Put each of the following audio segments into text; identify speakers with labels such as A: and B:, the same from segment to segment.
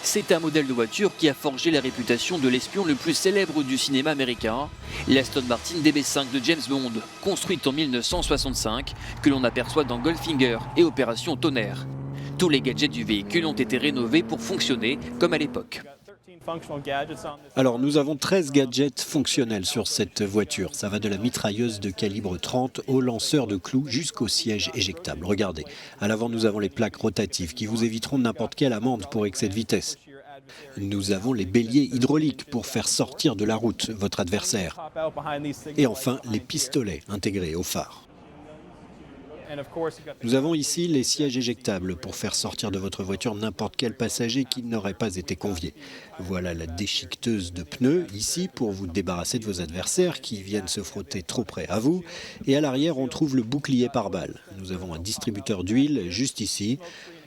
A: C'est un modèle de voiture qui a forgé la réputation de l'espion le plus célèbre du cinéma américain, l'Aston Martin DB5 de James Bond, construite en 1965, que l'on aperçoit dans Goldfinger et Opération Tonnerre. Tous les gadgets du véhicule ont été rénovés pour fonctionner comme à l'époque.
B: Alors nous avons 13 gadgets fonctionnels sur cette voiture. Ça va de la mitrailleuse de calibre 30 au lanceur de clous jusqu'au siège éjectable. Regardez, à l'avant nous avons les plaques rotatives qui vous éviteront n'importe quelle amende pour excès de vitesse. Nous avons les béliers hydrauliques pour faire sortir de la route votre adversaire. Et enfin les pistolets intégrés au phare. Nous avons ici les sièges éjectables pour faire sortir de votre voiture n'importe quel passager qui n'aurait pas été convié. Voilà la déchiqueteuse de pneus ici pour vous débarrasser de vos adversaires qui viennent se frotter trop près à vous. Et à l'arrière, on trouve le bouclier pare-balles. Nous avons un distributeur d'huile juste ici.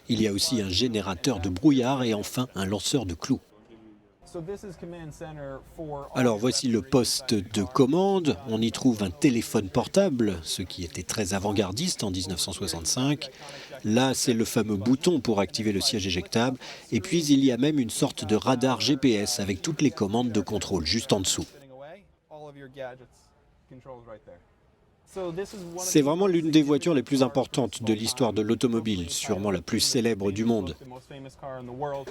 B: Il y a aussi un générateur de brouillard et enfin un lanceur de clous. Alors voici le poste de commande, on y trouve un téléphone portable, ce qui était très avant-gardiste en 1965. Là c'est le fameux bouton pour activer le siège éjectable et puis il y a même une sorte de radar GPS avec toutes les commandes de contrôle juste en dessous. C'est vraiment l'une des voitures les plus importantes de l'histoire de l'automobile, sûrement la plus célèbre du monde.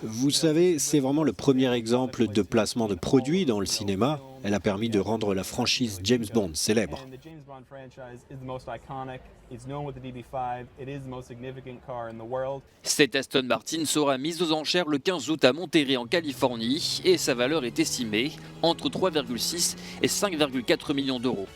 B: Vous savez, c'est vraiment le premier exemple de placement de produits dans le cinéma. Elle a permis de rendre la franchise James Bond célèbre.
A: Cette Aston Martin sera mise aux enchères le 15 août à Monterey en Californie et sa valeur est estimée entre 3,6 et 5,4 millions d'euros.